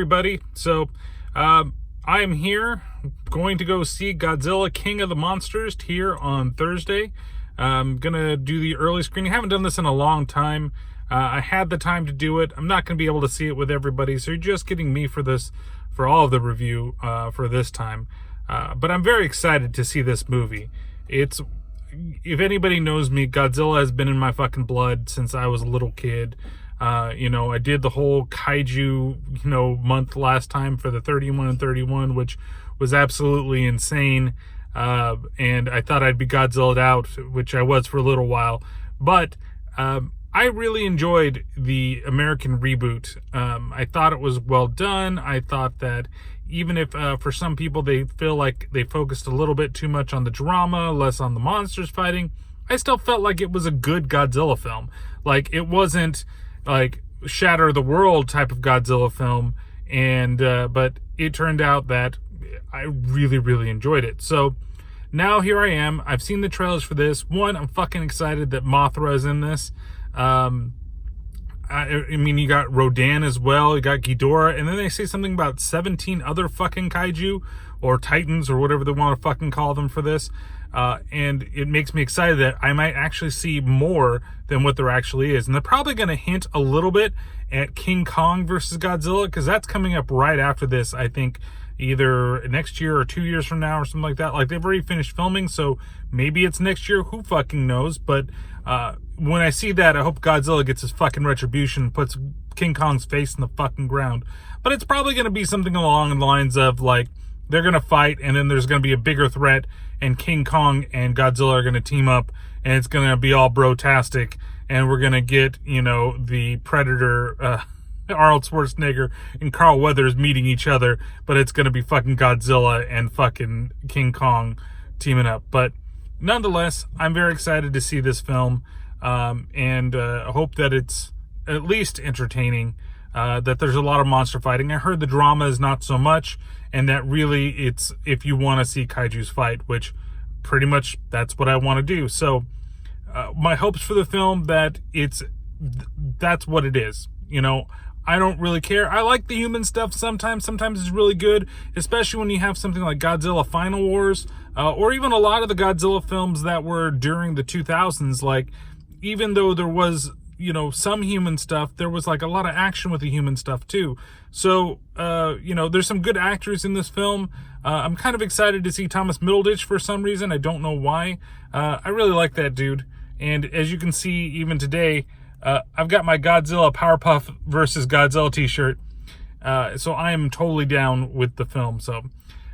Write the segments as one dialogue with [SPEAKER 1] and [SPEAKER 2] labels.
[SPEAKER 1] everybody. So, I am here going to go see Godzilla King of the Monsters here on Thursday. I'm going to do the early screening. I haven't done this in a long time. I had the time to do it. I'm not going to be able to see it with everybody, so you're just getting me for this, for all of the review for this time. But I'm very excited to see this movie. If anybody knows me, Godzilla has been in my fucking blood since I was a little kid. I did the whole kaiju, month last time for the 31 and 31, which was absolutely insane. And I thought I'd be Godzilla'd out, which I was for a little while. But I really enjoyed the American reboot. I thought it was well done. I thought that even if for some people they feel like they focused a little bit too much on the drama, less on the monsters fighting, I still felt like it was a good Godzilla film. Like, it wasn't like shatter the world type of Godzilla film, and but it turned out that I really, really enjoyed it. So now here I am. I've seen the trailers for this. One, I'm fucking excited that Mothra is in this. I mean, you got Rodan as well, you got Ghidorah, and then they say something about 17 other fucking kaiju, or titans, or whatever they want to fucking call them for this. And it makes me excited that I might actually see more than what there actually is. And they're probably going to hint a little bit at King Kong versus Godzilla, because that's coming up right after this, I think, either next year or 2 years from now or something like that. Like, they've already finished filming, so maybe it's next year, who fucking knows. But when I see that, I hope Godzilla gets his fucking retribution and puts King Kong's face in the fucking ground. But it's probably going to be something along the lines of, like, they're going to fight, and then there's going to be a bigger threat, and King Kong and Godzilla are going to team up, and it's going to be all bro-tastic, and we're going to get, the Predator, Arnold Schwarzenegger and Carl Weathers meeting each other, but it's going to be fucking Godzilla and fucking King Kong teaming up. But nonetheless, I'm very excited to see this film, and I hope that it's at least entertaining, that there's a lot of monster fighting. I heard the drama is not so much, and that really it's if you want to see kaijus fight, which pretty much that's what I want to do. So my hopes for the film, that's what it is. I don't really care. I like the human stuff sometimes. Sometimes it's really good, especially when you have something like Godzilla Final Wars, or even a lot of the Godzilla films that were during the 2000s. Like, even though there was, some human stuff, there was like a lot of action with the human stuff too. So, there's some good actors in this film. I'm kind of excited to see Thomas Middleditch for some reason. I don't know why. I really like that dude. And as you can see, even today, I've got my Godzilla Powerpuff versus Godzilla t-shirt. So I am totally down with the film. So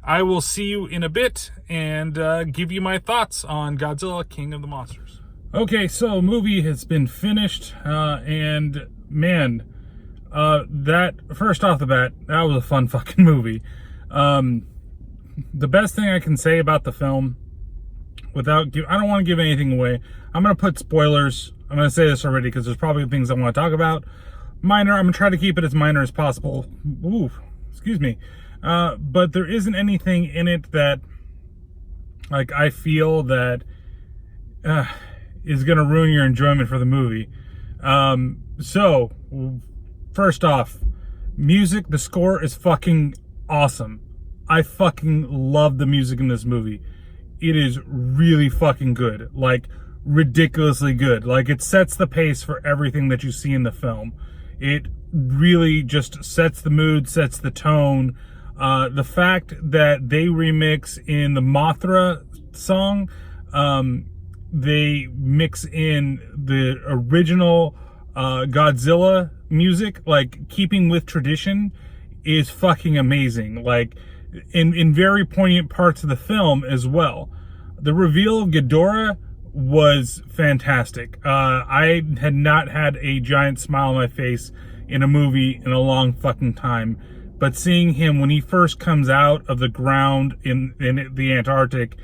[SPEAKER 1] I will see you in a bit and give you my thoughts on Godzilla King of the Monsters. Okay, so movie has been finished, and man, that, first off the bat, that was a fun fucking movie. The best thing I can say about the film, I don't want to give anything away. I'm going to put spoilers. I'm going to say this already because there's probably things I want to talk about. Minor, I'm going to try to keep it as minor as possible. Ooh, excuse me. But there isn't anything in it that, like, I feel that is going to ruin your enjoyment for the movie. So, first off, music, the score is fucking awesome. I fucking love the music in this movie. It is really fucking good. Like, ridiculously good. Like, it sets the pace for everything that you see in the film. It really just sets the mood, sets the tone. The fact that they remix in the Mothra song, they mix in the original Godzilla music, like, keeping with tradition, is fucking amazing. Like, in very poignant parts of the film as well. The reveal of Ghidorah was fantastic. I had not had a giant smile on my face in a movie in a long fucking time. But seeing him when he first comes out of the ground in the Antarctic,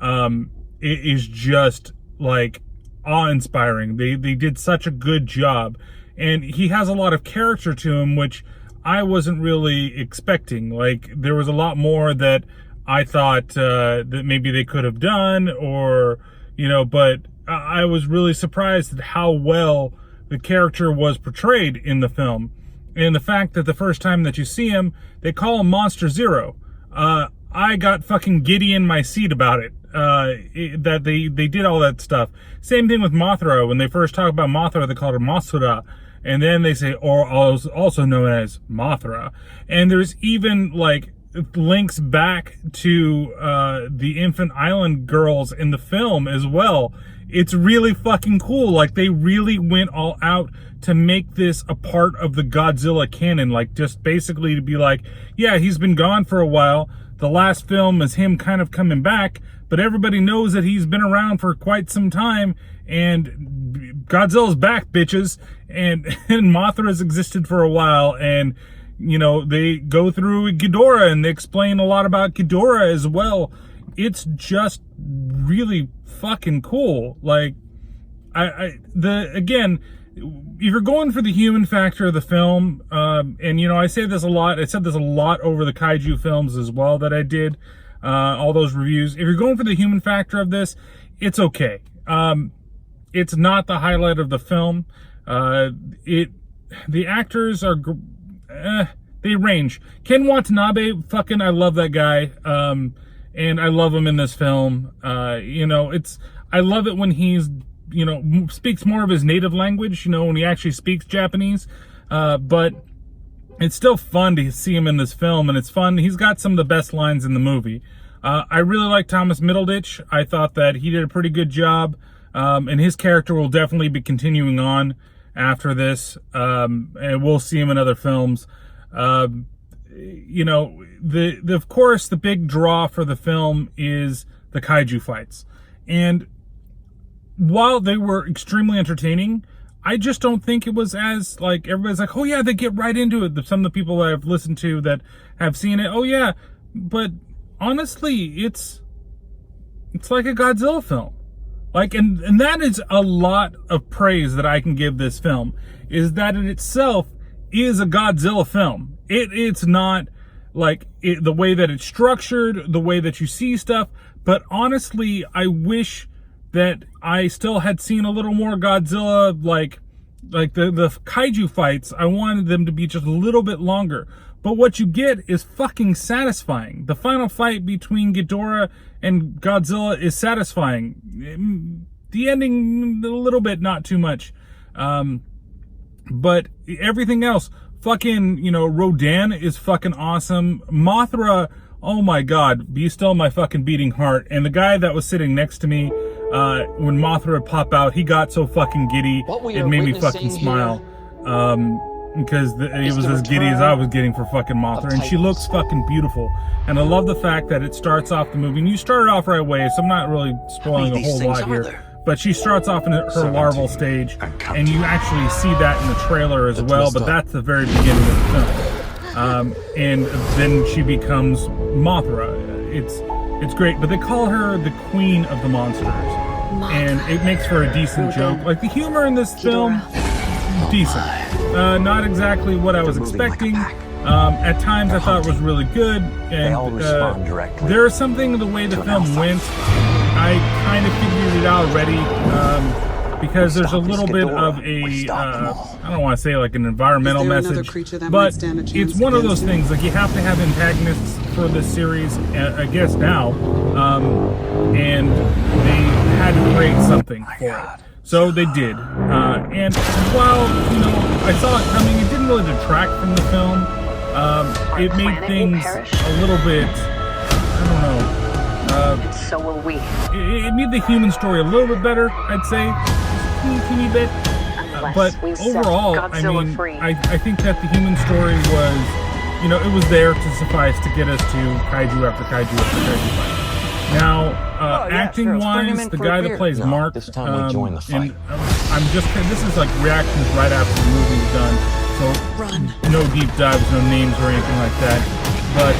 [SPEAKER 1] it is just, like, awe-inspiring. They did such a good job. And he has a lot of character to him, which I wasn't really expecting. Like, there was a lot more that I thought that maybe they could have done, or, but I was really surprised at how well the character was portrayed in the film. And the fact that the first time that you see him, they call him Monster Zero. I got fucking giddy in my seat about it. That they did all that stuff. Same thing with Mothra. When they first talk about Mothra, they call her Masura. And then they say, or also known as Mothra. And there's even like links back to the Infant Island girls in the film as well. It's really fucking cool. Like, they really went all out to make this a part of the Godzilla canon. Like, just basically to be like, yeah, he's been gone for a while. The last film is him kind of coming back, but everybody knows that he's been around for quite some time, and Godzilla's back, bitches. And Mothra's existed for a while, and, you know, they go through Ghidorah, and they explain a lot about Ghidorah as well. It's just really fucking cool. Like, again, if you're going for the human factor of the film, and, you know, I say this a lot, I said this a lot over the kaiju films as well that I did, all those reviews. If you're going for the human factor of this, it's okay. It's not the highlight of the film. The actors are, they range. Ken Watanabe, fucking, I love that guy. And I love him in this film. You know, I love it when he's, you know, speaks more of his native language, you know, when he actually speaks Japanese. But it's still fun to see him in this film, and it's fun. He's got some of the best lines in the movie. I really like Thomas Middleditch. I thought that he did a pretty good job. And his character will definitely be continuing on after this. And we'll see him in other films. You know, of course, the big draw for the film is the kaiju fights. And while they were extremely entertaining, I just don't think it was as, like, everybody's like, oh yeah, they get right into it. Some of the people that I've listened to that have seen it, oh yeah. But honestly, it's like a Godzilla film. Like, and that is a lot of praise that I can give this film, is that it itself is a Godzilla film. It's not like the way that it's structured, the way that you see stuff, but honestly, I wish that I still had seen a little more Godzilla, like the kaiju fights. I wanted them to be just a little bit longer. But what you get is fucking satisfying. The final fight between Ghidorah and Godzilla is satisfying. The ending, a little bit, not too much. But everything else, fucking, you know, Rodan is fucking awesome. Mothra, oh my god, be still my fucking beating heart. And the guy that was sitting next to me, when Mothra would pop out, he got so fucking giddy, it made me fucking smile. Because he was as giddy as I was getting for fucking Mothra. And she looks fucking beautiful. And I love the fact that it starts off the movie, and you start it off right away, so I'm not really spoiling a whole lot here. But she starts off in her larval stage, and you actually see that in the trailer as well, but that's the very beginning of the film. And then she becomes Mothra. It's great, but they call her the queen of the monsters. And it makes for a decent joke. Like, the humor in this film, decent. Not exactly what I was expecting. At times I thought it was really good. And there's something the way the film went, I kind of figured it out already, because there's a little bit of a, I don't want to say like an environmental message, but it's one of those things, like, you have to have antagonists for this series, I guess now, and they had to create something for it. So they did, and while, you know, I saw it coming, it didn't really detract from the film. It made things a little bit, I don't know,
[SPEAKER 2] so will we.
[SPEAKER 1] It made the human story a little bit better, I'd say, just a teeny bit. But overall, I mean, I think that the human story was, you know, it was there to suffice to get us to kaiju after kaiju after kaiju fight. Now, acting-wise, the guy that plays Mark,
[SPEAKER 3] this time we join the fight.
[SPEAKER 1] I'm just, this is like reactions right after the movie's done, so no deep dives, no names or anything like that. But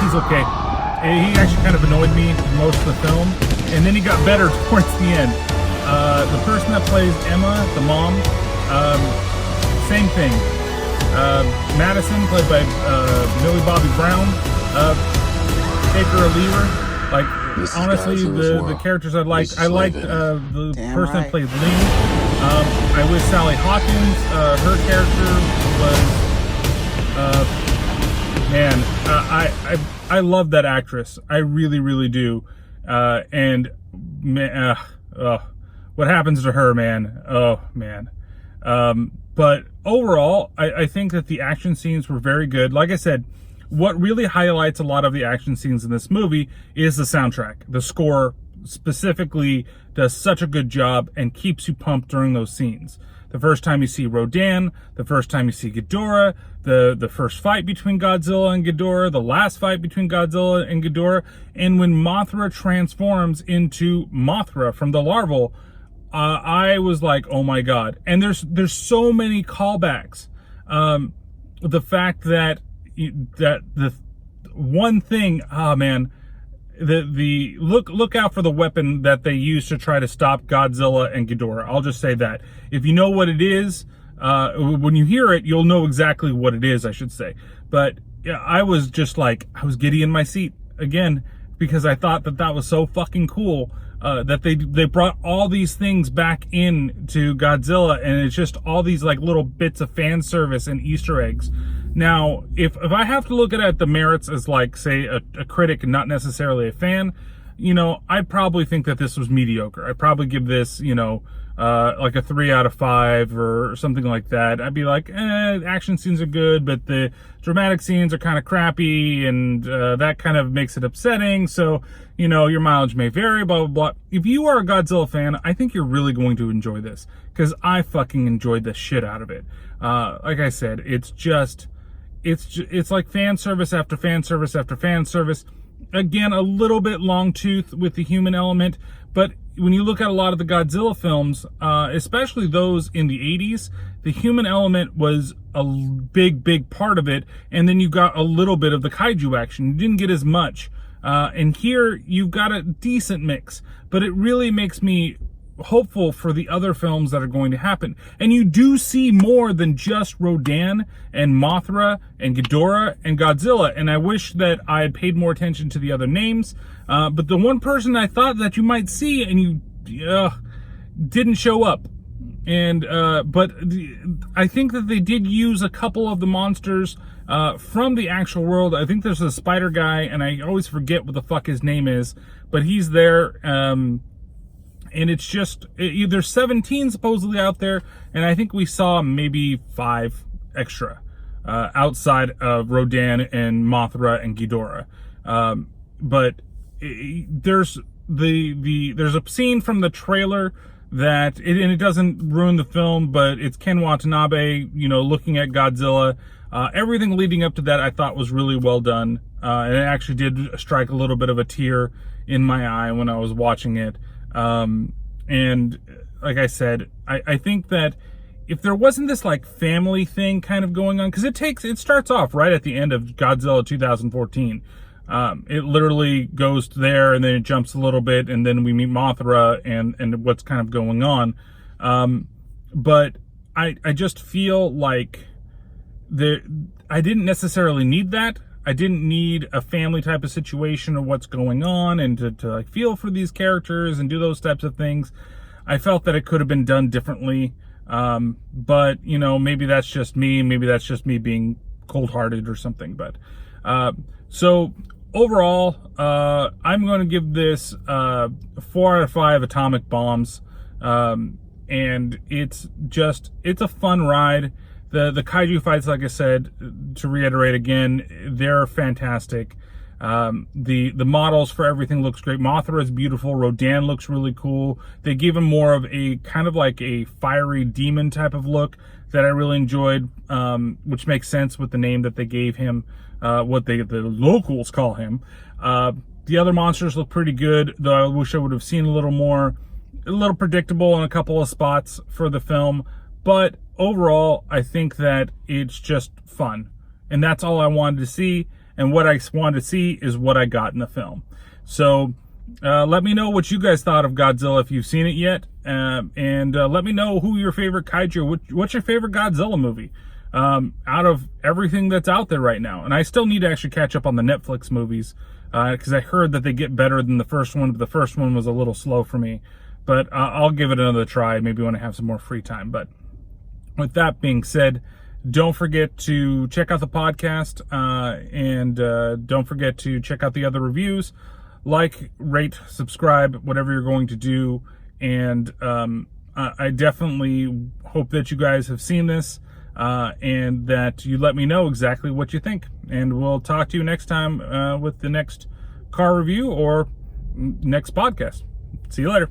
[SPEAKER 1] he's okay. He actually kind of annoyed me for most of the film, and then he got better towards the end. The person that plays Emma, the mom, same thing. Madison, played by Millie Bobby Brown, take her or leave her. Like, honestly the characters I liked. I liked the person that played Lee. I wish Sally Hawkins, her character was, man, I love that actress. I really, really do. And what happens to her, man? Oh, man. But overall, I think that the action scenes were very good. Like I said, what really highlights a lot of the action scenes in this movie is the soundtrack. The score specifically does such a good job and keeps you pumped during those scenes. The first time you see Rodan, the first time you see Ghidorah, the first fight between Godzilla and Ghidorah, the last fight between Godzilla and Ghidorah, and when Mothra transforms into Mothra from the larval, I was like, oh my god. And there's so many callbacks. The fact that the one thing, man, the look out for the weapon that they use to try to stop Godzilla and Ghidorah. I'll just say that. If you know what it is, when you hear it, you'll know exactly what it is, I should say. But yeah, I was just like, I was giddy in my seat again, because I thought that was so fucking cool. That they brought all these things back in to Godzilla, and it's just all these like little bits of fan service and Easter eggs. Now, if I have to look at the merits as like, say, a critic and not necessarily a fan, you know, I'd probably think that this was mediocre. I'd probably give this, you know, like a 3 out of 5 or something like that. I'd be like, action scenes are good, but the dramatic scenes are kind of crappy, and that kind of makes it upsetting. So, you know, your mileage may vary, blah, blah, blah. If you are a Godzilla fan, I think you're really going to enjoy this, because I fucking enjoyed the shit out of it. Like I said, it's like fan service after fan service after fan service. Again, a little bit long tooth with the human element, but when you look at a lot of the Godzilla films, especially those in the 80s, the human element was a big part of it, and then you got a little bit of the kaiju action. You didn't get as much. And here, you've got a decent mix, but it really makes me hopeful for the other films that are going to happen. And you do see more than just Rodan and Mothra and Ghidorah and Godzilla, and I wish that I had paid more attention to the other names. But the one person I thought that you might see and you didn't show up. And but I think that they did use a couple of the monsters from the actual world. I think there's a spider guy, and I always forget what the fuck his name is, but he's there. And it's just, there's 17 supposedly out there, and I think we saw maybe 5 extra outside of Rodan and Mothra and Ghidorah. But there's there's a scene from the trailer that, and it doesn't ruin the film, but it's Ken Watanabe, you know, looking at Godzilla. Everything leading up to that I thought was really well done. And it actually did strike a little bit of a tear in my eye when I was watching it. And like I said, I think that if there wasn't this like family thing kind of going on, because it starts off right at the end of Godzilla 2014. It literally goes there, and then it jumps a little bit, and then we meet Mothra and what's kind of going on. But I just feel like I didn't necessarily need that. I didn't need a family type of situation or what's going on, and to like feel for these characters and do those types of things. I felt that it could have been done differently. But you know, maybe that's just me. Maybe that's just me being cold-hearted or something. But so overall, I'm going to give this 4 out of 5 atomic bombs. And it's a fun ride. The kaiju fights, like I said, to reiterate again, they're fantastic. The models for everything looks great. Mothra is beautiful. Rodan looks really cool. They gave him more of a kind of like a fiery demon type of look that I really enjoyed, which makes sense with the name that they gave him, what the locals call him. The other monsters look pretty good, though I wish I would have seen a little more. A little predictable in a couple of spots for the film, but overall, I think that it's just fun. And that's all I wanted to see. And what I wanted to see is what I got in the film. So let me know what you guys thought of Godzilla if you've seen it yet. And let me know who your favorite kaiju, what's your favorite Godzilla movie. out of everything that's out there right now. And I still need to actually catch up on the Netflix movies, because I heard that they get better than the first one, but the first one was a little slow for me. But I'll give it another try, maybe when I have some more free time. But with that being said, don't forget to check out the podcast, and don't forget to check out the other reviews. Like, rate, subscribe, whatever you're going to do. And I definitely hope that you guys have seen this, and that you let me know exactly what you think. And we'll talk to you next time with the next car review or next podcast. See you later.